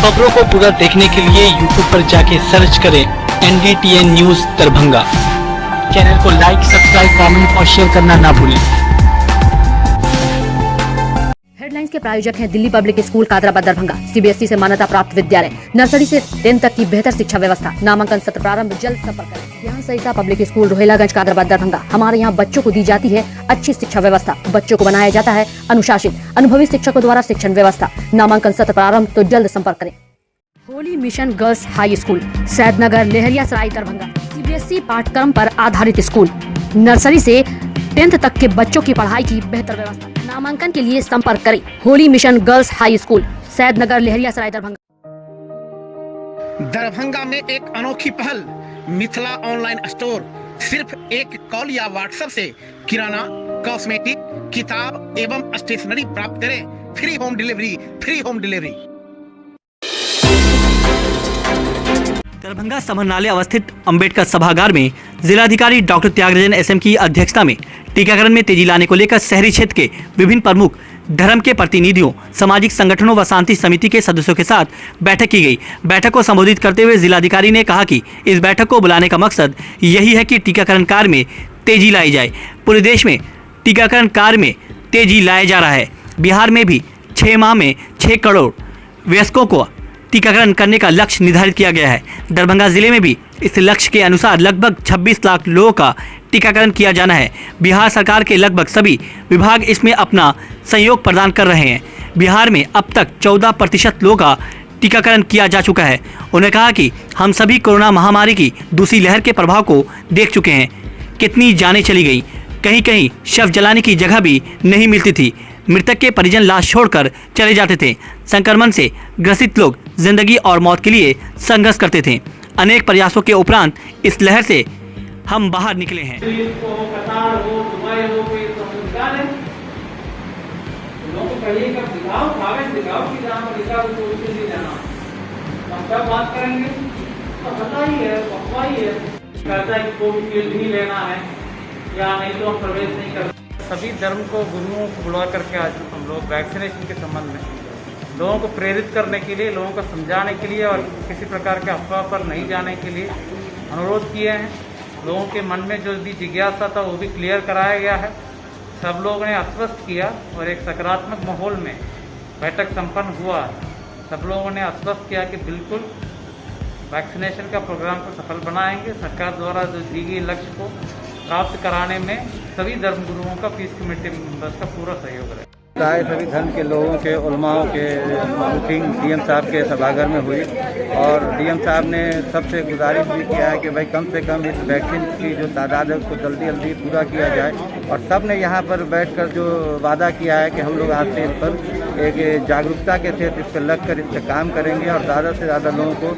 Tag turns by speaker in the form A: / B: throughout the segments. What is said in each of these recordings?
A: खबरों को पूरा देखने के लिए YouTube पर जाके सर्च करें NDTN न्यूज दरभंगा। चैनल को लाइक, सब्सक्राइब, कमेंट और शेयर करना ना भूलें।
B: हेडलाइंस के प्रायोजक हैं Delhi public school Kadrabad Darbhanga, CBSE से मान्यता प्राप्त विद्यालय, नर्सरी से 10 तक की बेहतर शिक्षा व्यवस्था। नामांकन सत्र प्रारंभ, जल्द संपर्क करें। यहाँ सहिता पब्लिक स्कूल रोहिलागंज कादराबाद दरभंगा। हमारे यहाँ बच्चों को दी जाती है अच्छी शिक्षा व्यवस्था, बच्चों को बनाया जाता है अनुशासित, अनुभवी शिक्षकों द्वारा शिक्षण व्यवस्था। नामांकन सत्र प्रारंभ, तो जल्द संपर्क करें। Holy mission girls high school, Saidnagar, Laheriasarai, Darbhanga. CBSE पाठ्यक्रम पर आधारित स्कूल, नर्सरी से 10th तक के बच्चों की पढ़ाई की बेहतर व्यवस्था। नामांकन के लिए संपर्क करें। Holy mission girls high school, Saidnagar, Laheriasarai, Darbhanga.
C: Darbhanga में एक अनोखी पहल, मिथिला ऑनलाइन स्टोर। सिर्फ एक कॉल या व्हाट्सएप से किराना, कॉस्मेटिक, किताब एवं स्टेशनरी प्राप्त करें। Free home delivery.
D: दरभंगा समरनालय अवस्थित अंबेडकर सभागार में जिलाधिकारी डॉक्टर त्यागराजन SM की अध्यक्षता में टीकाकरण में तेजी लाने को लेकर शहरी क्षेत्र के विभिन्न प्रमुख धर्म के प्रतिनिधियों, सामाजिक संगठनों व शांति समिति के सदस्यों के साथ बैठक की गई। बैठक को संबोधित करते हुए जिलाधिकारी ने कहा कि इस बैठक को बुलाने का मकसद यही है कि टीकाकरण कार्य में तेजी लाई जाए। पूरे देश में टीकाकरण कार्य में तेजी लाया जा रहा है। बिहार में भी 6 माह में 6 करोड़ वयस्कों को टीकाकरण करने का लक्ष्य निर्धारित किया गया है। दरभंगा जिले में भी इस लक्ष्य के अनुसार लगभग 26 लाख लोगों का टीकाकरण किया जाना है। बिहार सरकार के लगभग सभी विभाग इसमें अपना सहयोग प्रदान कर रहे हैं। बिहार में अब तक 14% लोगों का टीकाकरण किया जा चुका है। उन्होंने कहा कि हम सभी कोरोना महामारी की दूसरी लहर के प्रभाव को देख चुके हैं। कितनी जानें चली गई, कहीं कहीं शव जलाने की जगह भी नहीं मिलती थी। मृतक के परिजन लाश छोड़कर चले जाते थे। संक्रमण से ग्रसित लोग जिंदगी और मौत के लिए संघर्ष करते थे। अनेक प्रयासों के उपरांत इस लहर से हम बाहर निकले हैं।
E: या नहीं तो हम प्रवेश नहीं कर। सभी धर्म को गुरुओं को बुला करके आज हम लोग वैक्सीनेशन के संबंध में लोगों को प्रेरित करने के लिए, लोगों को समझाने के लिए और किसी प्रकार के अफवाह पर नहीं जाने के लिए अनुरोध किए हैं। लोगों के मन में जो भी जिज्ञासा था वो भी क्लियर कराया गया है। सब लोगों ने आश्वस्त किया और एक सकारात्मक माहौल में बैठक संपन्न हुआ। सब लोगों ने आश्वस्त किया कि बिल्कुल वैक्सीनेशन का प्रोग्राम को सफल बनाएंगे। सरकार द्वारा जो दी गई लक्ष्य को प्राप्त कराने में सभी धर्म गुरुओं का, पीस कमेटी मेंबर्स का पूरा सहयोग रहे।
F: सभी धर्म के लोगों के, उलमाओं के मीटिंग DM साहब के सभागार में हुई और DM साहब ने सबसे गुजारिश भी किया है कि भाई कम से कम इस वैक्सीन की जो तादाद है उसको जल्दी जल्दी पूरा किया जाए। और सब ने यहाँ पर बैठकर जो वादा किया है कि हम लोग आज से इस पर एक जागरूकता के तहत इस पर लग कर इस पर काम करेंगे और ज़्यादा से ज़्यादा लोगों को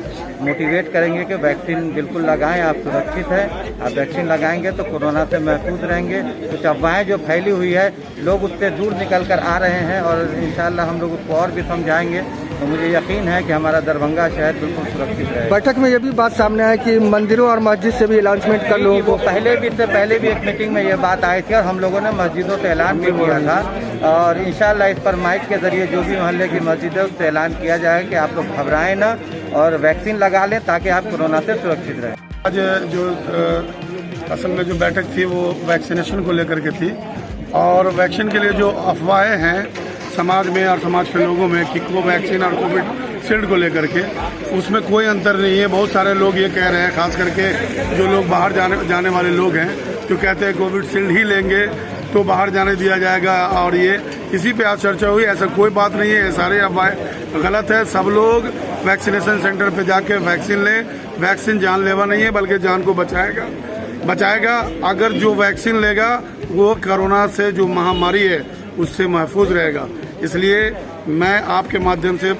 F: मोटिवेट करेंगे कि वैक्सीन बिल्कुल लगाएं, आप सुरक्षित हैं, आप वैक्सीन लगाएंगे तो कोरोना से महफूज रहेंगे। कुछ अफवाहें जो फैली हुई है, लोग उससे दूर निकल कर आ रहे हैं और इंशाअल्लाह हम लोग उसको और भी समझाएंगे। तो मुझे यकीन है कि हमारा दरभंगा शहर बिल्कुल सुरक्षित है।
G: बैठक में ये भी बात सामने आई कि मंदिरों और मस्जिद से भी अनाउंसमेंट कर लोगों को
F: पहले भी एक मीटिंग में ये बात आई थी और हम लोगों ने मस्जिदों से ऐलान भी किया था और इंशाअल्लाह इस पर माइक के जरिए जो भी मोहल्ले की मस्जिद है उससे ऐलान किया जाएगा कि आप लोग घबराएं ना और वैक्सीन लगा लें ताकि आप कोरोना से सुरक्षित रहें।
H: आज जो असल में जो बैठक थी वो वैक्सीनेशन को लेकर के थी और वैक्सीन के लिए जो अफवाहें हैं समाज में और समाज के लोगों में कि कोवैक्सीन और कोविशील्ड को लेकर के, उसमें कोई अंतर नहीं है। बहुत सारे लोग ये कह रहे हैं, खास करके जो लोग बाहर जाने वाले लोग हैं जो कहते हैं कोविशील्ड ही लेंगे तो बाहर जाने दिया जाएगा और ये इसी पे आज चर्चा हुई। ऐसा कोई बात नहीं है, ये सारे अफवाहें गलत है। सब लोग वैक्सीनेशन सेंटर पे जाके वैक्सीन लें। वैक्सीन जानलेवा नहीं है बल्कि जान को बचाएगा। अगर जो वैक्सीन लेगा वो कोरोना से जो महामारी है उससे महफूज रहेगा। इसलिए मैं आपके माध्यम से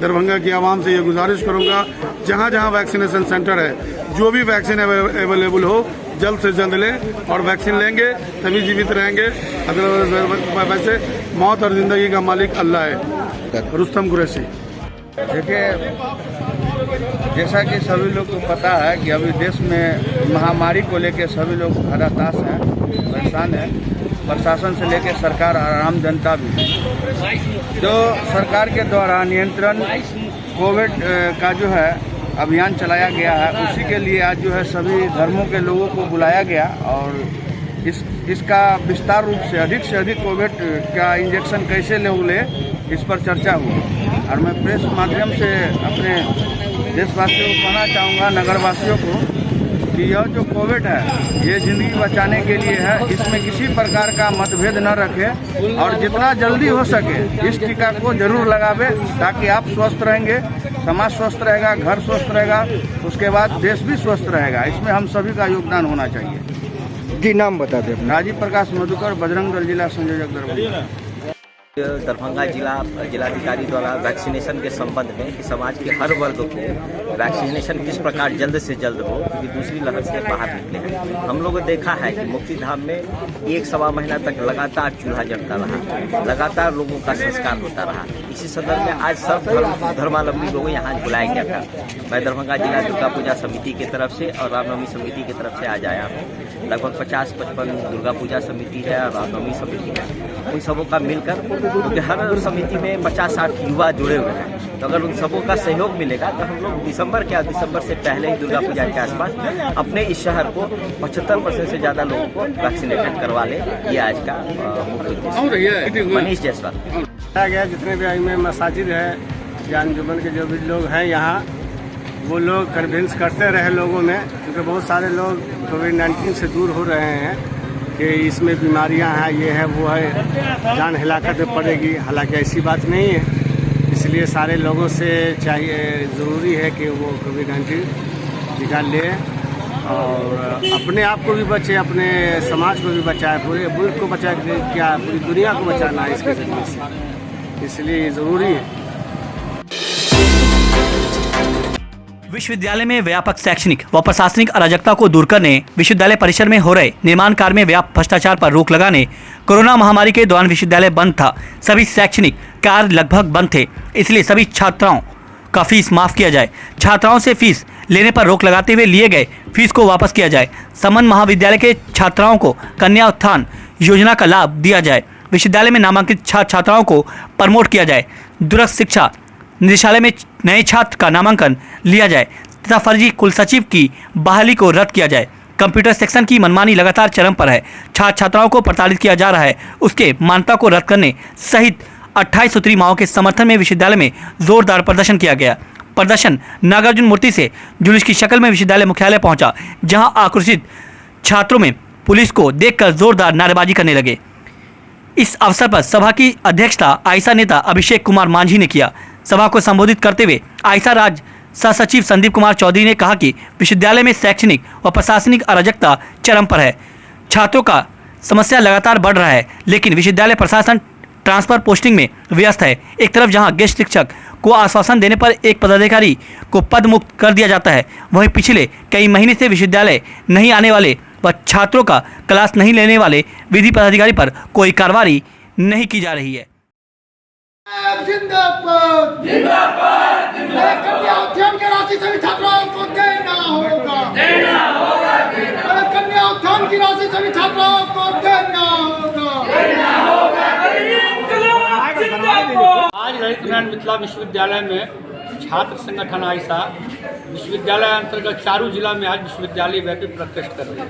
H: दरभंगा की आवाम से ये गुजारिश करूंगा, जहां जहां वैक्सीनेशन सेंटर है, जो भी वैक्सीन अवेलेबल हो जल्द से जल्द लें और वैक्सीन लेंगे तभी जीवित रहेंगे। अगर वैसे मौत और जिंदगी का मालिक अल्लाह है। रुस्तम कुरैशी।
F: देखिए, जैसा कि सभी लोग को पता है कि अभी देश में महामारी को लेकर सभी लोग हताश हैं, परेशान हैं, प्रशासन से लेकर सरकार और आम जनता भी। जो सरकार के द्वारा नियंत्रण कोविड का जो है अभियान चलाया गया है, उसी के लिए आज जो है सभी धर्मों के लोगों को बुलाया गया और इसका विस्तार रूप से अधिक कोविड का इंजेक्शन कैसे लोग ले इस पर चर्चा हुई। और मैं प्रेस माध्यम से अपने देशवासियों को कहना चाहूँगा, नगरवासियों को, कि यह जो कोविड है ये ज़िंदगी बचाने के लिए है। इसमें किसी प्रकार का मतभेद न रखें और जितना जल्दी हो सके इस टीका को जरूर लगावे, ताकि आप स्वस्थ रहेंगे, समाज स्वस्थ रहेगा, घर स्वस्थ रहेगा, उसके बाद देश भी स्वस्थ रहेगा। इसमें हम सभी का योगदान होना चाहिए।
G: जी, नाम बता दें अपना।
F: राजीव प्रकाश मधुकर, बजरंग दल जिला संयोजक दरभंगा।
I: दरभंगा जिलाधिकारी द्वारा वैक्सीनेशन के संबंध में कि समाज के हर वर्ग को वैक्सीनेशन किस प्रकार जल्द से जल्द हो, क्योंकि दूसरी लहर से बाहर निकले हैं। हम लोगों ने देखा है कि मुक्तिधाम में 1-1.25 महीना तक लगातार चूल्हा जलता रहा, लगातार लोगों का संस्कार होता रहा। इसी संदर्भ में आज सब धर्मावलंबी लोगों यहाँ बुलाया गया था। मैं दरभंगा जिला दुर्गा पूजा समिति की तरफ से और रामनवमी समिति की तरफ से आज आया हूँ। लगभग 50-55 दुर्गा पूजा समिति है और रामनवमी समिति है। उन सबों का मिलकर, क्योंकि हर समिति में 50-60 युवा जुड़े हुए हैं, तो अगर उन सबों का सहयोग मिलेगा तो हम लोग दिसंबर से पहले ही दुर्गा पूजा के आसपास अपने इस शहर को 75% से ज़्यादा लोगों को वैक्सीनेटेड करवा ले। ये आज का मुख्य उद्देश्य। मनीष जायसवाल।
F: गया जितने भी आई में मसाजिद है या अंजुमन के जो भी लोग हैं यहाँ, वो लोग कन्विंस करते रहे लोगों में, क्योंकि बहुत सारे लोग कोविड-19 से दूर हो रहे हैं कि इसमें बीमारियां हैं, ये है वो है, जान हिलाकत में पड़ेगी। हालांकि ऐसी बात नहीं है। इसलिए सारे लोगों से चाहिए, ज़रूरी है कि वो कोविड-19 टीका ले और अपने आप को भी बचे, अपने समाज को भी बचाए, पूरे मुल्क को बचाए, क्या पूरी दुनिया को बचाना है इसके जरिए से, इसलिए ज़रूरी है।
D: विश्वविद्यालय में व्यापक शैक्षणिक व प्रशासनिक अराजकता को दूर करने, विश्वविद्यालय परिसर में हो रहे निर्माण कार्य में व्यापक भ्रष्टाचार पर रोक लगाने, कोरोना महामारी के दौरान विश्वविद्यालय बंद था, सभी शैक्षणिक कार्य लगभग बंद थे, इसलिए सभी छात्राओं का फीस माफ किया जाए, छात्राओं से फीस लेने पर रोक लगाते हुए लिए गए फीस को वापस किया जाए, संबंध महाविद्यालय के छात्राओं को कन्या उत्थान योजना का लाभ दिया जाए, विश्वविद्यालय में नामांकित छात्राओं को प्रमोट किया जाए, दूरस्थ शिक्षा निदेशालय में नए छात्र का नामांकन लिया जाए तथा फर्जी कुलसचिव की बहाली को रद्द किया जाए। कंप्यूटर सेक्शन की मनमानी लगातार चरम पर है, छात्र छात्राओं को प्रताड़ित किया जा रहा है, उसके मान्यता को रद्द करने सहित 28 सूत्री मांगों के समर्थन में विश्वविद्यालय में जोरदार प्रदर्शन किया गया। प्रदर्शन नागार्जुन मूर्ति से जुलूस की शक्ल में विश्वविद्यालय मुख्यालय पहुंचा, जहां आक्रोशित छात्रों में पुलिस को देखकर जोरदार नारेबाजी करने लगे। इस अवसर पर सभा की अध्यक्षता आयसा नेता अभिषेक कुमार मांझी ने किया। सभा को संबोधित करते हुए आयसा राज्य सह सचिव संदीप कुमार चौधरी ने कहा कि विश्वविद्यालय में शैक्षणिक व प्रशासनिक अराजकता चरम पर है, छात्रों का समस्या लगातार बढ़ रहा है, लेकिन विश्वविद्यालय प्रशासन ट्रांसफर पोस्टिंग में व्यस्त है। एक तरफ जहां गेस्ट शिक्षक को आश्वासन देने पर एक पदाधिकारी को पद मुक्त कर दिया जाता है, वहीं पिछले कई महीने से विश्वविद्यालय नहीं आने वाले व छात्रों का क्लास नहीं लेने वाले विधि पदाधिकारी पर कोई कार्रवाई नहीं की जा रही है।
J: जिंदाबाद जिंदाबाद जिंदाबाद। कन्या उत्थान की राशि सभी छात्राओं को देना होगा, देना होगा, देना। कन्या उत्थान की राशि सभी छात्राओं को देना होगा, देना होगा।
E: आज ललित नारायण मिथिला विश्वविद्यालय में छात्र संगठन आयसा विश्वविद्यालय अंतर्गत चारों जिला में आज विश्वविद्यालय व्यापी प्रदर्शन कर रहे हैं।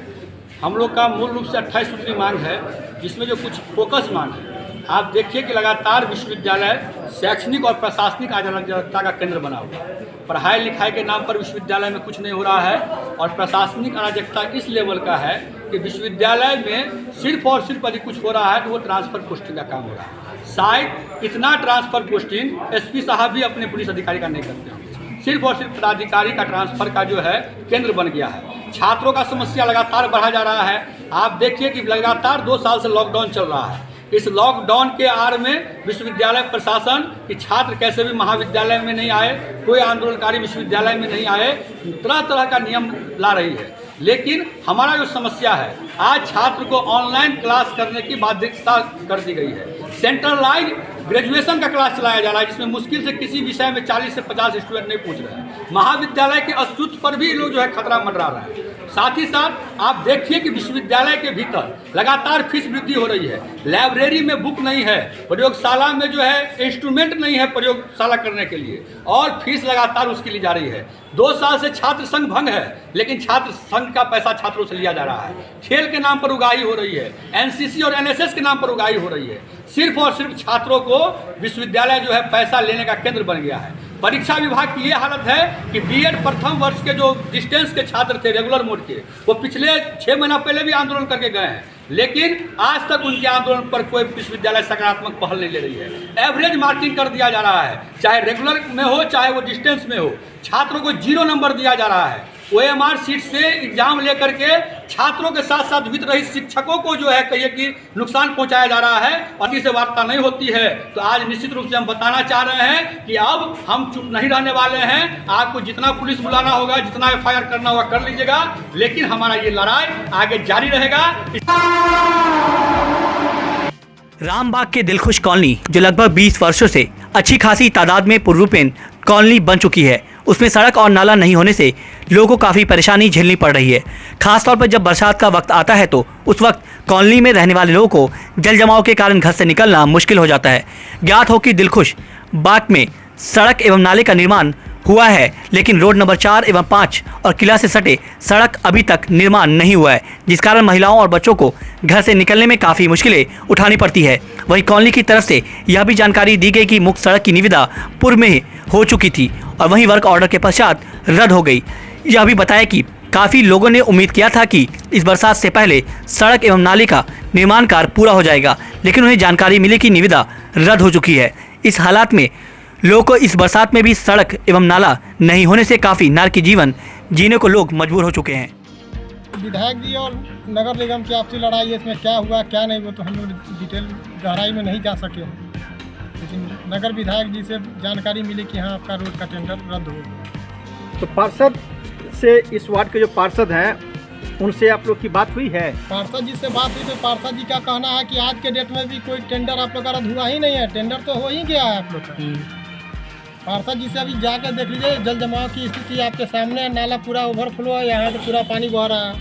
E: हम लोग का मूल रूप से 28 सूत्री मांग है, जिसमें जो कुछ फोकस मांग है, आप देखिए कि लगातार विश्वविद्यालय शैक्षणिक और प्रशासनिक अराजकता का केंद्र बना हुआ है। पढ़ाई लिखाई के नाम पर विश्वविद्यालय में कुछ नहीं हो रहा है और प्रशासनिक अराजकता इस लेवल का है कि विश्वविद्यालय में सिर्फ और सिर्फ यदि कुछ हो रहा है तो वो ट्रांसफर पोस्टिंग का काम हो रहा है। शायद इतना ट्रांसफर पोस्टिंग एसपी साहब भी अपने पुलिस अधिकारी का नहीं करते हैं, सिर्फ और सिर्फ पदाधिकारी का ट्रांसफर का जो है केंद्र बन गया है। छात्रों का समस्या लगातार बढ़ा जा रहा है। आप देखिए कि लगातार 2 साल से लॉकडाउन चल रहा है। इस लॉकडाउन के आड़ में विश्वविद्यालय प्रशासन कि छात्र कैसे भी महाविद्यालय में नहीं आए, कोई आंदोलनकारी विश्वविद्यालय में नहीं आए, तरह तरह का नियम ला रही है। लेकिन हमारा जो समस्या है, आज छात्र को ऑनलाइन क्लास करने की बाध्यता कर दी गई है। सेंट्रलाइज ग्रेजुएशन का क्लास चलाया जा रहा है, जिसमें मुश्किल से किसी विषय में 40 से 50 स्टूडेंट नहीं पूछ रहे हैं। महाविद्यालय के अस्तित्व पर भी लोग जो है खतरा मंडरा रहे हैं।
K: साथ ही साथ आप देखिए कि विश्वविद्यालय के भीतर लगातार फीस वृद्धि हो रही है। लाइब्रेरी में बुक नहीं है, प्रयोगशाला में जो है इंस्ट्रूमेंट नहीं है प्रयोगशाला करने के लिए, और फीस लगातार उसकी ली जा रही है। 2 साल से छात्र संघ भंग है, लेकिन छात्र संघ का पैसा छात्रों से लिया जा रहा है। खेल के नाम पर उगाही हो रही है, एनसीसी और एनएसएस के नाम पर उगाही हो रही है। सिर्फ और सिर्फ छात्रों को विश्वविद्यालय जो है पैसा लेने का केंद्र बन गया है। परीक्षा विभाग की ये हालत है कि बीएड प्रथम वर्ष के जो डिस्टेंस के छात्र थे रेगुलर मोड के, वो पिछले 6 महीना पहले भी आंदोलन करके गए हैं, लेकिन आज तक उनके आंदोलन पर कोई विश्वविद्यालय सकारात्मक पहल नहीं ले रही है। एवरेज मार्किंग कर दिया जा रहा है, चाहे रेगुलर में हो चाहे वो डिस्टेंस में हो। छात्रों को 0 नंबर दिया जा रहा है। OMR सीट से एग्जाम लेकर के छात्रों के साथ साथ वित्त रहित शिक्षकों को जो है कहिए कि नुकसान पहुंचाया जा रहा है। पति से वार्ता नहीं होती है, तो आज निश्चित रूप से हम बताना चाह रहे हैं कि अब हम चुप नहीं रहने वाले हैं। आपको जितना पुलिस बुलाना होगा, जितना FIR करना होगा कर लीजिएगा, लेकिन हमारा ये लड़ाई आगे जारी रहेगा।
D: रामबाग के दिलखुश कॉलोनी, जो लगभग 20 वर्षों से अच्छी खासी तादाद में पूर्वपेन कॉलोनी बन चुकी है, उसमें सड़क और नाला नहीं होने से लोगों को काफ़ी परेशानी झेलनी पड़ रही है। खासतौर पर जब बरसात का वक्त आता है तो उस वक्त कॉलोनी में रहने वाले लोगों को जल जमाव के कारण घर से निकलना मुश्किल हो जाता है। ज्ञात हो कि दिलखुश बाग में सड़क एवं नाले का निर्माण हुआ है, लेकिन रोड नंबर 4 एवं 5 और किला से सटे सड़क अभी तक निर्माण नहीं हुआ है, जिस कारण महिलाओं और बच्चों को घर से निकलने में काफ़ी मुश्किलें उठानी पड़ती है। वहीं कॉलोनी की तरफ से यह भी जानकारी दी गई कि मुख्य सड़क की निविदा पूर्व में हो चुकी थी और वहीं वर्क ऑर्डर के पश्चात रद्द हो गई। यह भी बताया कि काफ़ी लोगों ने उम्मीद किया था कि इस बरसात से पहले सड़क एवं नाले का निर्माण कार्य पूरा हो जाएगा, लेकिन उन्हें जानकारी मिली कि निविदा रद्द हो चुकी है। इस हालात में लोगों को इस बरसात में भी सड़क एवं नाला नहीं होने से काफ़ी नारकी जीवन जीने को लोग मजबूर हो चुके हैं।
J: विधायक जी और नगर निगम की आपसी लड़ाई है, इसमें क्या हुआ क्या नहीं वो तो हम लोग डिटेल गहराई में नहीं जा सके हैं, लेकिन नगर विधायक जी से जानकारी मिली कि हाँ आपका रोड का टेंडर रद्द हो गया।
L: तो पार्षद से इस वार्ड के जो पार्षद हैं उनसे आप लोग की बात हुई है?
J: पार्षद जी से बात हुई तो पार्षद जी का कहना है कि आज के डेट में भी कोई टेंडर आप लोग का रद्द हुआ ही नहीं है, टेंडर तो हो ही गया है आप लोग का। पार्षद जी से अभी जाकर देख लीजिए, जल जमाव की स्थिति आपके सामने, नाला पूरा ओवरफ्लो है, यहाँ से पूरा पानी बह रहा है।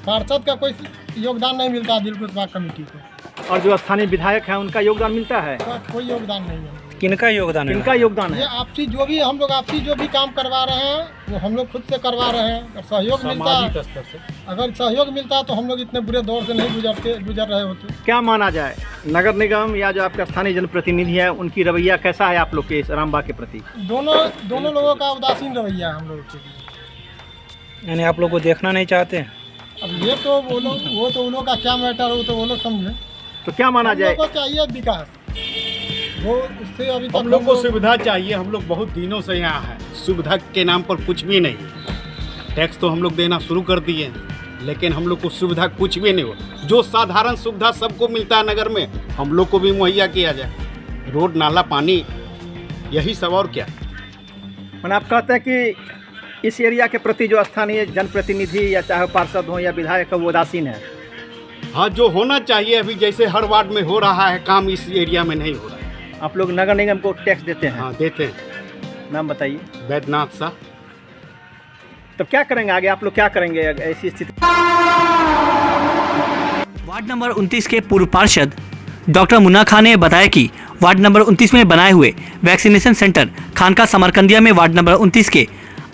J: पार्षद का कोई योगदान नहीं मिलता दिलखुश बाग कमेटी को।
L: और जो स्थानीय विधायक हैं उनका योगदान मिलता है?
J: कोई योगदान नहीं है।
L: किनका योगदान है? किनका योगदान है?
J: ये आपसी जो भी हम लोग आपसी जो भी काम करवा रहे हैं वो हम लोग खुद से करवा रहे हैं। और सहयोग मिलता है, अगर सहयोग मिलता है तो हम लोग इतने बुरे दौर से नहीं गुजर रहे होते।
L: क्या माना जाए, नगर निगम या जो आपका स्थानीय जनप्रतिनिधि है उनकी रवैया कैसा है आप लोग के इस रामबाग के प्रति?
J: दोनों लोगों का उदासीन रवैया है हम लोगों के लिए।
L: यानी आप लोग को देखना नहीं चाहते?
J: अब ये तो वो तो उन लोगों का क्या मैटर हो तो वो लोग समझे।
L: तो क्या माना जाए?
J: हम लोग को चाहिए विकास, वो उससे अभी तक
M: हम लोग को सुविधा चाहिए। हम लोग बहुत दिनों से यहाँ हैं, सुविधा के नाम पर कुछ भी नहीं। टैक्स तो हम लोग देना शुरू कर दिए, लेकिन हम लोग को सुविधा कुछ भी नहीं हो। जो साधारण सुविधा सबको मिलता है नगर में, हम लोग को भी मुहैया किया जाए। रोड नाला पानी यही सब, और क्या।
L: मैंने आप कहते हैं कि इस एरिया के प्रति जो स्थानीय जनप्रतिनिधि या चाहे पार्षद हो या विधायक हो वो उदासीन है?
M: हाँ, जो होना चाहिए अभी जैसे हर वार्ड में हो रहा है काम, इस एरिया में नहीं हो रहा है।
L: आप लोग नगर निगम को टैक्स देते हैं?
M: हाँ देते हैं।
L: नाम बताइए।
M: वैद्यनाथ शाह।
L: तो क्या करेंगे आगे, आप लोग क्या करेंगे ऐसी स्थिति?
D: वार्ड नंबर 29 के पूर्व पार्षद डॉक्टर मुन्ना खान ने बताया कि वार्ड नंबर 29 में बनाए हुए वैक्सीनेशन सेंटर खानका समरकंदिया में वार्ड नंबर 29 के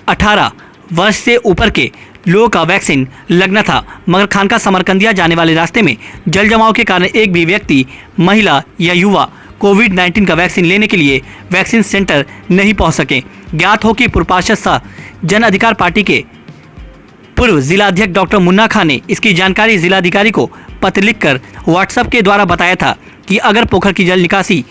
D: 18 वर्ष से ऊपर के लोगों का वैक्सीन लगना था, मगर खानका समरकंदिया जाने वाले रास्ते में जल जमाव के कारण एक भी व्यक्ति, महिला या युवा कोविड-19 का वैक्सीन लेने के लिए वैक्सीन सेंटर नहीं पहुंच सके। ज्ञात हो कि पूर्व पार्षद शाह जन अधिकार पार्टी के पूर्व जिलाध्यक्ष डॉक्टर मुन्ना खान ने इसकी जानकारी जिलाधिकारी को पत्र लिखकर व्हाट्सएप के द्वारा बताया था कि अगर पोखर की जल निकासी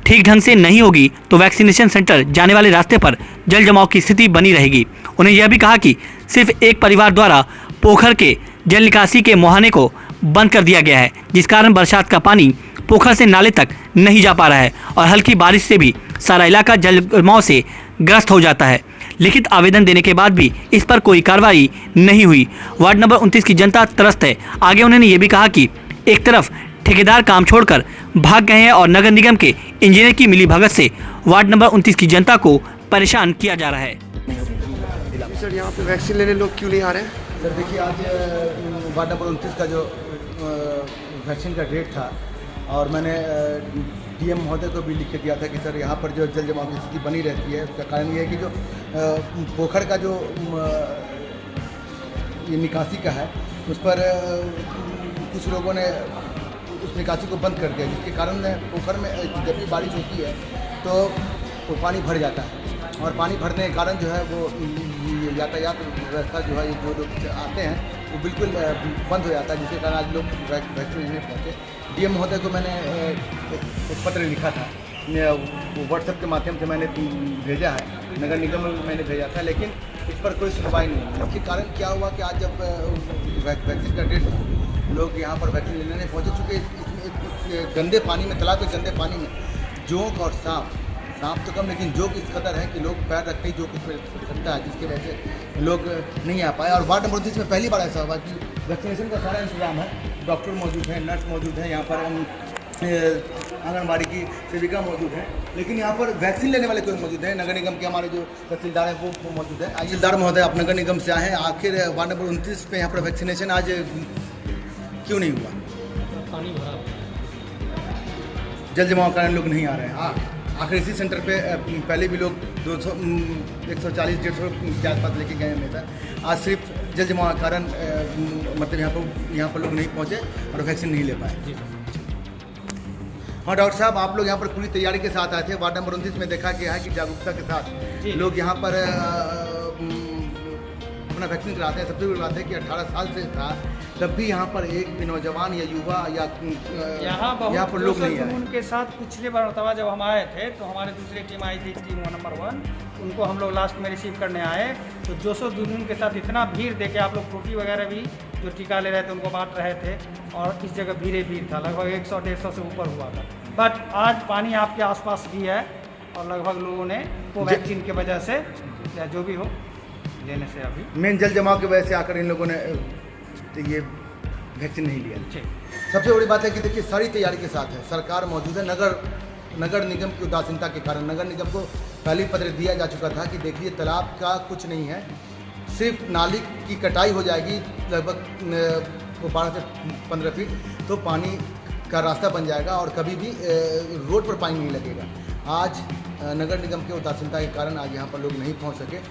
D: ठीक ढंग से नहीं होगी तो वैक्सीनेशन सेंटर जाने वाले रास्ते पर जल जमाव की स्थिति बनी रहेगी। उन्हें यह भी कहा कि सिर्फ एक परिवार द्वारा पोखर के जल निकासी के मुहाने को बंद कर दिया गया है, जिस कारण बरसात का पानी पोखर से नाले तक नहीं जा पा रहा है और हल्की बारिश से भी सारा इलाका जल जमाव से ग्रस्त हो जाता है। लिखित आवेदन देने के बाद भी इस पर कोई कार्रवाई नहीं हुई। वार्ड नंबर 29 की जनता त्रस्त है। आगे उन्होंने ये भी कहा कि एक तरफ ठेकेदार काम छोड़कर भाग गए हैं और नगर निगम के इंजीनियर की मिलीभगत से वार्ड नंबर 29 की जनता को परेशान किया जा रहा है।
G: सर, यहाँ पे वैक्सीन लेने लोग क्यों नहीं आ रहे हैं?
N: सर देखिए, आज वार्ड नंबर 29 का जो वैक्सीन का डेट था और मैंने डीएम महोदय को भी लिख के दिया था कि सर यहाँ पर जो जल जमाव की स्थिति बनी रहती है। उसका कारण ये है कि जो पोखर का जो ये निकासी का है उस पर कुछ लोगों ने उस निकासी को बंद कर दिया, जिसके कारण पोखर में जब भी बारिश होती है तो पानी भर जाता है और पानी भरने के कारण जो है वो यातायात व्यवस्था जो है जो लोग आते हैं वो बिल्कुल बंद हो जाता है, जिसके कारण आज लोग वैक्सीन लेने पहुँचे। डीएम महोदय को मैंने एक पत्र लिखा था, व्हाट्सएप के माध्यम से मैंने भेजा है, नगर निगम में मैंने भेजा था, लेकिन इस पर कोई सुनवाई नहीं हुई। इसके कारण क्या हुआ कि आज जब वैक्सीन का डेट लोग यहाँ पर वैक्सीन लेने नहीं पहुँचे, चूँकि इस गंदे पानी में, तालाब के गंदे पानी में जोंक और सांप तो कम लेकिन जोंक इस कदर है कि लोग पैर रखते ही जोंक इसमें सकता है, जिसकी वजह से लोग नहीं आ पाए। और वार्ड नंबर 29 में पहली बार ऐसा हुआ कि वैक्सीनेशन का सारा इंतजाम है, डॉक्टर मौजूद हैं, नर्स मौजूद हैं, यहाँ पर आंगनबाड़ी की सेविका मौजूद है, लेकिन यहाँ पर वैक्सीन लेने वाले कोई मौजूद हैं। नगर निगम के हमारे जो तहसीलदार हैं वो मौजूद हैं। तहसीलदार महोदय, आप नगर निगम से आए हैं, आखिर वार्ड नंबर 29 पे यहाँ पर वैक्सीनेशन आज क्यों नहीं हुआ?
E: पानी भरा,
N: जल जमाव कारण लोग नहीं आ रहे हैं। आखिर इसी सेंटर पे पहले भी लोग 200 140-150 के आसपास लेके गए हैं सर। आज सिर्फ जल जमाव के कारण मतलब यहाँ पर लोग नहीं पहुँचे और वैक्सीन नहीं ले पाए। हाँ डॉक्टर साहब, आप लोग यहाँ पर पूरी तैयारी के साथ आए थे। वार्ड नंबर 29 में देखा गया है कि जागरूकता के साथ लोग यहाँ पर अपना वैक्सीन कराते हैं। सबसे बड़ी बात है कि 18 साल से था तब भी यहाँ पर एक भी नौजवान या युवा या यहाँ पर लोग नहीं आए।
E: उनके साथ पिछले मरतबा जब हम आए थे तो हमारे दूसरी टीम आई थी, टीम नंबर 1, उनको हम लोग लास्ट में रिसीव करने आए तो जोशो जुनून के साथ इतना भीड़ देखे, आप लोग फ्रूटी वगैरह भी जो टीका ले रहे थे उनको बांट रहे थे और इस जगह भीड़ था, लगभग 100-150 से ऊपर हुआ था। बट आज पानी आपके आसपास भी है और लगभग लोगों ने कोवैक्सीन की वजह से या जो भी हो लेने से अभी
N: मेन जल जमाव की वजह से आकर इन लोगों ने ये वैक्सीन नहीं लिया। सबसे बड़ी बात है कि देखिए सारी तैयारी के साथ है, सरकार मौजूद है। नगर निगम की उदासीनता के कारण नगर निगम को पहले पत्र दिया जा चुका था कि देखिए तालाब का कुछ नहीं है, सिर्फ नाली की कटाई हो जाएगी लगभग 12 से 15 फीट, तो पानी का रास्ता बन जाएगा और कभी भी रोड पर पानी नहीं लगेगा। आज नगर निगम की उदासीनता के कारण आज यहाँ पर लोग नहीं पहुँच सके।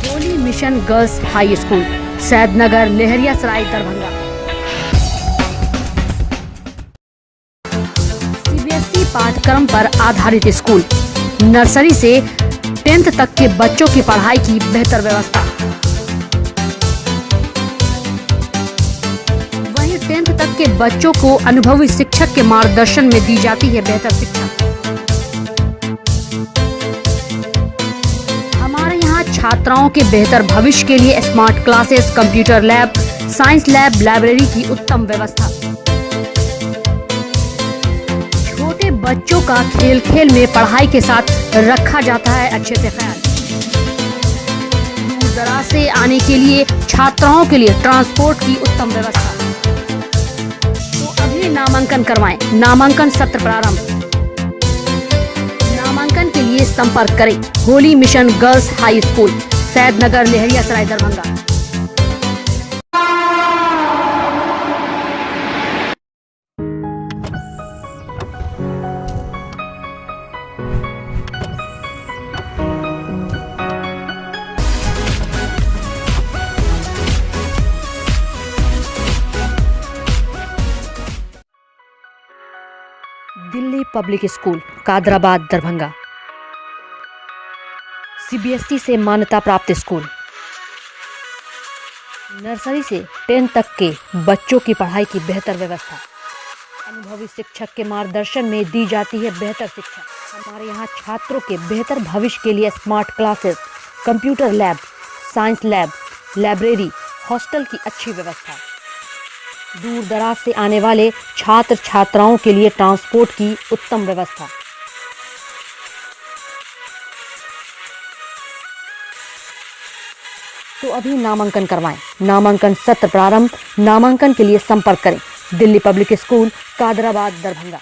B: Holy mission girls high school, Saidnagar, Laheria Sarai, Darbhanga. CBSE पाठ्यक्रम पर आधारित स्कूल, नर्सरी से 10th तक के बच्चों की पढ़ाई की बेहतर व्यवस्था। वहीं 10th तक के बच्चों को अनुभवी शिक्षक के मार्गदर्शन में दी जाती है बेहतर शिक्षा। छात्राओं के बेहतर भविष्य के लिए smart classes, computer lab, science lab, library की उत्तम व्यवस्था। छोटे बच्चों का खेल खेल में पढ़ाई के साथ रखा जाता है अच्छे से ख्याल। दूर दराज से आने के लिए छात्राओं के लिए ट्रांसपोर्ट की उत्तम व्यवस्था। तो अभी नामांकन करवाएं। नामांकन सत्र प्रारंभ। नामांकन के लिए संपर्क करें holy mission girls high school, Saidnagar, Laheria Sarai, Darbhanga. Delhi public school, Kadrabad, Darbhanga. CBSE से मान्यता प्राप्त स्कूल, नर्सरी से 10th तक के बच्चों की पढ़ाई की बेहतर व्यवस्था। अनुभवी शिक्षक के मार्गदर्शन में दी जाती है बेहतर शिक्षा। हमारे यहाँ छात्रों के बेहतर भविष्य के लिए smart classes, computer lab, science lab, library, hostel की अच्छी व्यवस्था। दूर दराज से आने वाले छात्र छात्राओं के लिए ट्रांसपोर्ट की उत्तम व्यवस्था। तो अभी नामांकन करवाएं। नामांकन सत्र प्रारंभ। नामांकन के लिए संपर्क करें दिल्ली पब्लिक स्कूल, कादराबाद, दरभंगा।